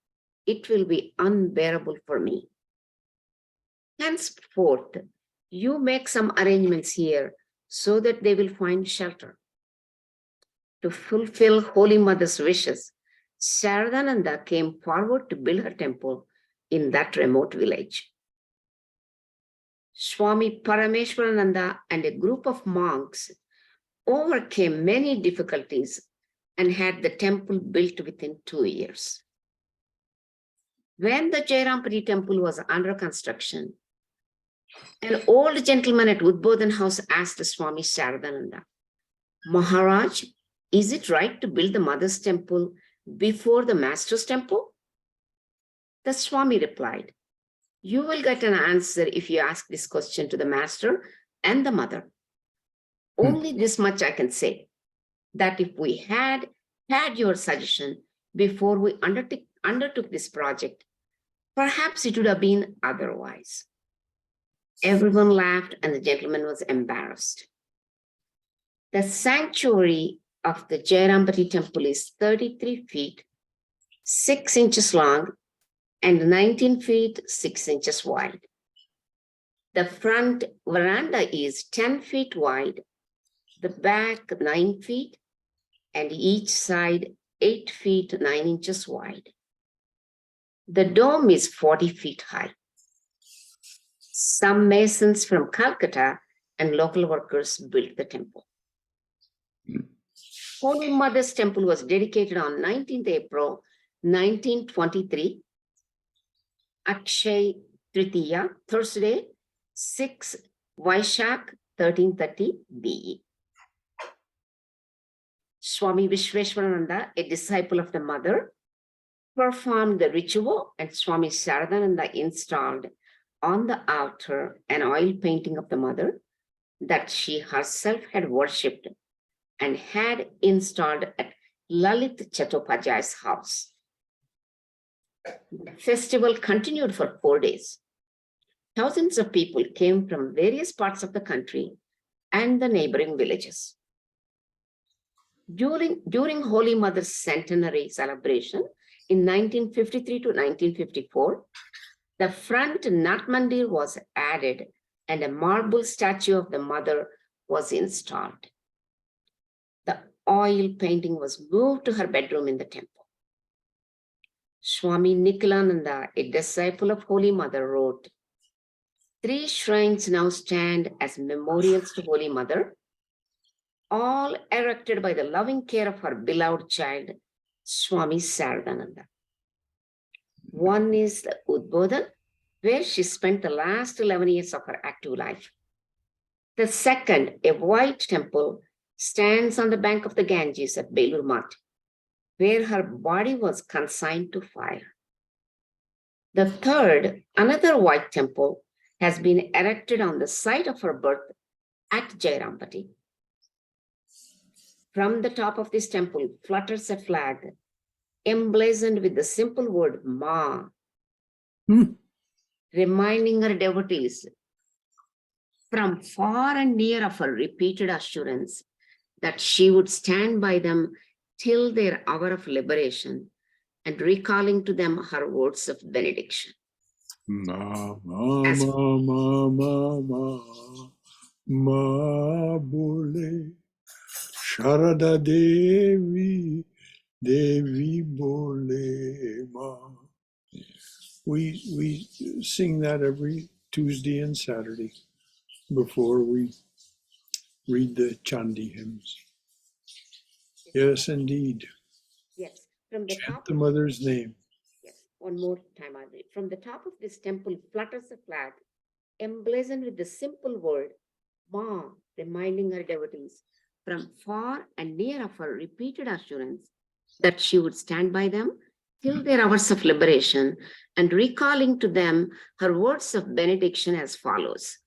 Speaker 2: it will be unbearable for me. Henceforth, you make some arrangements here so that they will find shelter. To fulfill Holy Mother's wishes, Saradananda came forward to build her temple in that remote village. Swami Parameshwarananda and a group of monks overcame many difficulties and had the temple built within 2 years. When the Jairambati temple was under construction, an old gentleman at Udbodhan house asked Swami Saradananda, Maharaj, is it right to build the mother's temple before the master's temple? The Swami replied, you will get an answer if you ask this question to the master and the mother. Only this much I can say, that if we had your suggestion before we undertook this project, perhaps it would have been otherwise. Everyone laughed and the gentleman was embarrassed. The sanctuary of the Jairambati temple is 33 feet, 6 inches long, and 19 feet, 6 inches wide. The front veranda is 10 feet wide, the back 9 feet, and each side 8 feet, 9 inches wide. The dome is 40 feet high. Some masons from Calcutta and local workers built the temple. Holy Mother's temple was dedicated on 19th April, 1923, Akshay Tritiya, Thursday, 6 Vaishak, 1330 BE. Swami Vishweshwarananda, a disciple of the mother, performed the ritual, and Swami Saradananda installed on the altar an oil painting of the mother that she herself had worshipped and had installed at Lalit Chattopadhyay's house. The festival continued for 4 days. Thousands of people came from various parts of the country and the neighboring villages. During Holy Mother's centenary celebration in 1953 to 1954, the front Nat Mandir was added and a marble statue of the mother was installed. The oil painting was moved to her bedroom in the temple. Swami Nikhilananda, a disciple of Holy Mother, wrote, 3 shrines now stand as memorials to Holy Mother, all erected by the loving care of her beloved child, Swami Saradananda. One is the Udbodhan, where she spent the last 11 years of her active life. The second, a white temple, stands on the bank of the Ganges at Belur Math, where her body was consigned to fire. The third, another white temple, has been erected on the site of her birth at Jairampati. From the top of this temple flutters a flag emblazoned with the simple word Ma, reminding her devotees from far and near of her repeated assurance that she would stand by them till their hour of liberation, and recalling to them her words of benediction.
Speaker 1: Ma, ma,
Speaker 2: As-
Speaker 1: ma, ma, ma, ma, ma, bole. Sharada Devi, Devi bole, ma. We sing that every Tuesday and Saturday before we read the Chandi hymns. Yes, indeed.
Speaker 2: Yes, from the
Speaker 1: Chant
Speaker 2: top
Speaker 1: the
Speaker 2: of
Speaker 1: mother's name.
Speaker 2: Yes, one more time I'll read. From the top of this temple flutters a flag emblazoned with the simple word Ma, reminding her devotees from far and near of her repeated assurance that she would stand by them till their hours of liberation, and recalling to them her words of benediction as follows: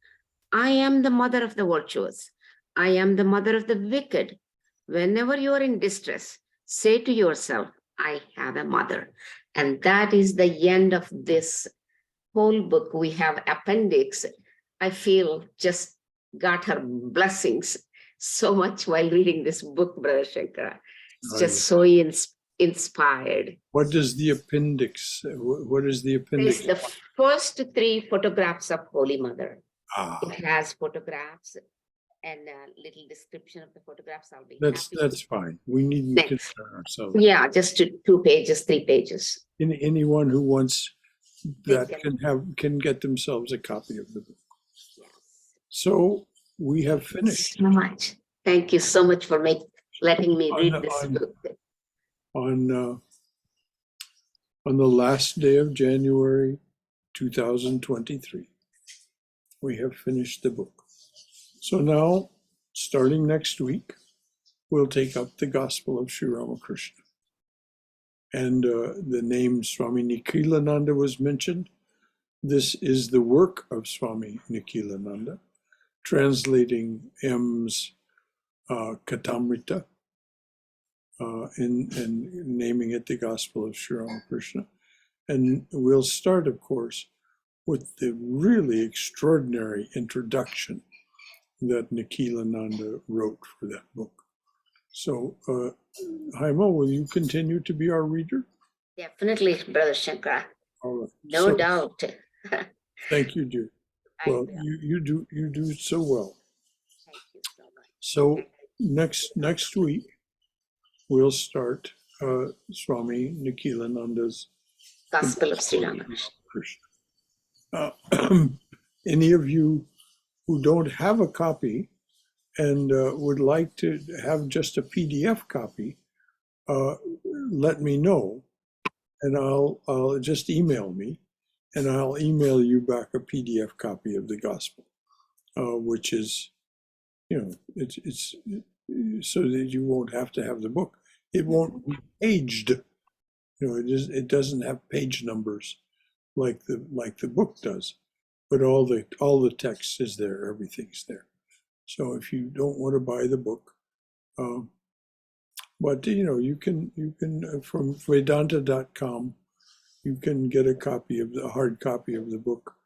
Speaker 2: I am the mother of the virtuous. I am the mother of the wicked. Whenever you are in distress, say to yourself, I have a mother. And that is the end of this whole book. We have appendix. I feel just got her blessings so much while reading this book, Brother Shankara. It's just so inspired.
Speaker 1: What does the appendix, what is the appendix?
Speaker 2: There's the first 3 photographs of Holy Mother.
Speaker 1: Ah,
Speaker 2: It has photographs and a little description of the photographs. I'll be
Speaker 1: that's
Speaker 2: happy.
Speaker 1: fine. We needn't
Speaker 2: Next.
Speaker 1: concern ourselves.
Speaker 2: Yeah, just 2 pages, 3 pages.
Speaker 1: Anyone who wants that
Speaker 2: can-
Speaker 1: can get themselves a copy of the book.
Speaker 2: Yes.
Speaker 1: So we have finished
Speaker 2: So much. Thank you so much for letting me read this book.
Speaker 1: on the last day of January 2023. We have finished the book. So now, starting next week, we'll take up the Gospel of Sri Ramakrishna. And the name Swami Nikhilananda was mentioned. This is the work of Swami Nikhilananda, translating M's Katamrita and naming it the Gospel of Sri Ramakrishna. And we'll start, of course, with the really extraordinary introduction that Nikhilananda wrote for that book. So, Haima, will you continue to be our reader?
Speaker 2: Definitely, Brother Shankara.
Speaker 1: All right.
Speaker 2: No
Speaker 1: So,
Speaker 2: doubt.
Speaker 1: thank you, dear.
Speaker 2: I
Speaker 1: Well,
Speaker 2: will.
Speaker 1: you do so well.
Speaker 2: Thank you so much.
Speaker 1: So next week we'll start Swami Nikhilananda's
Speaker 2: Gospel of Sri Ramakrishna.
Speaker 1: Any of you who don't have a copy and would like to have just a PDF copy, let me know, and I'll just email me, and I'll email you back a PDF copy of the Gospel, which is, it's so that you won't have to have the book. It won't be paged. It doesn't have page numbers like the book does, but all the text is there. Everything's there. So if you don't want to buy the book, but you can from Vedanta.com, you can get a hard copy of the book,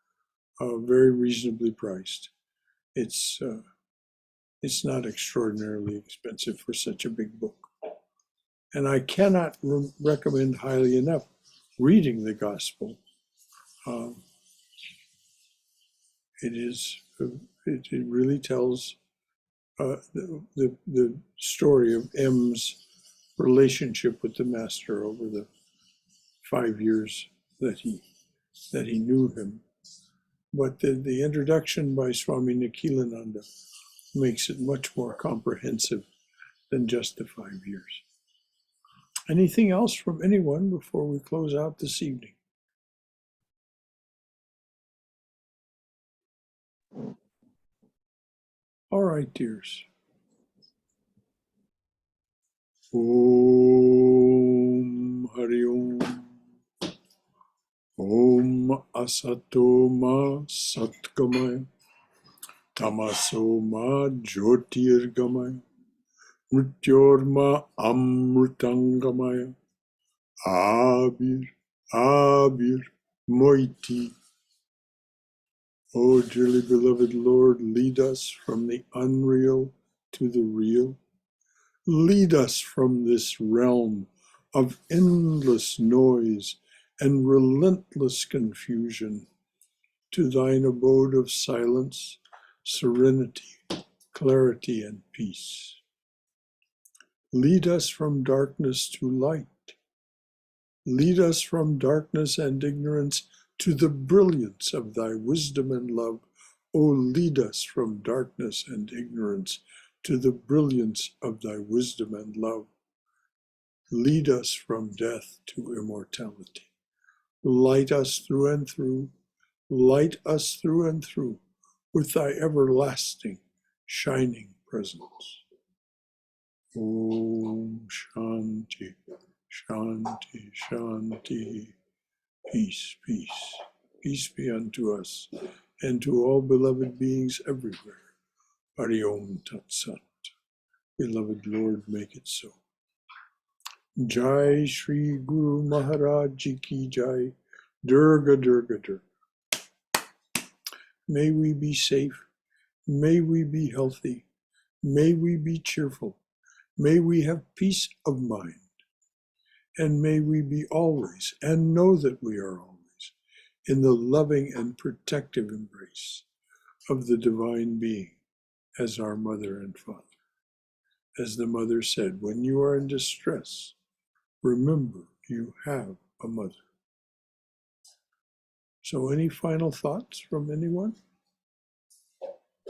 Speaker 1: very reasonably priced. It's not extraordinarily expensive for such a big book. And I cannot recommend highly enough reading the Gospel. It really tells the story of M's relationship with the Master over the 5 years that he knew him. but the introduction by Swami Nikhilananda makes it much more comprehensive than just the 5 years. Anything else from anyone before we close out this evening? All right, dears. Om Hari Om. Om Asato Ma Satgamaya. Tamaso Ma Jyotirgamaya. Mrityorma Amrutangamaya. Abir Moiti. O dearly beloved Lord, lead us from the unreal to the real. Lead us from this realm of endless noise and relentless confusion to thine abode of silence, serenity, clarity, and peace. Lead us from darkness to light. Lead us from darkness and ignorance to the brilliance of thy wisdom and love. O lead us from darkness and ignorance to the brilliance of thy wisdom and love. Lead us from death to immortality. Light us through and through. Light us through and through with thy everlasting, shining presence. Om Shanti, Shanti, Shanti. Peace, peace. Peace be unto us and to all beloved beings everywhere. Hari Om Tat Sat. Beloved Lord, make it so. Jai Shri Guru Maharaj Ji Ki Jai. Durga, Durga, Durga. May we be safe. May we be healthy. May we be cheerful. May we have peace of mind. And may we be always, and know that we are always, in the loving and protective embrace of the Divine Being as our Mother and Father. As the Mother said, when you are in distress, remember you have a mother. So any final thoughts from anyone?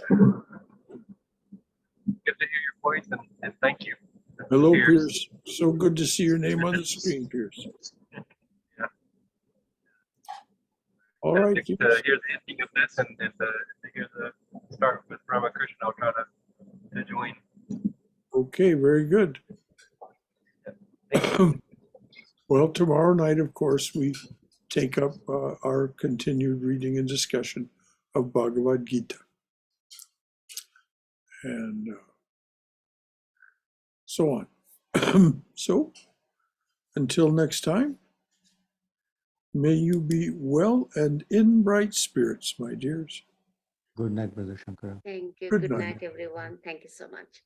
Speaker 5: Good to hear your voice, and thank you.
Speaker 1: Hello, Pierce. So good to see your name on the screen, Pierce.
Speaker 5: Yeah.
Speaker 1: All right.
Speaker 5: To hear the ending of this and to hear the start with Ramakrishna, I'll try to join.
Speaker 1: Okay, very good. Well, tomorrow night, of course, we take up our continued reading and discussion of Bhagavad Gita. And so on. So, until next time, may you be well and in bright spirits, my dears.
Speaker 4: Good night, Brother Shankara.
Speaker 2: Thank you.
Speaker 1: Good
Speaker 2: Good
Speaker 1: night.
Speaker 2: night, everyone. Thank you so much.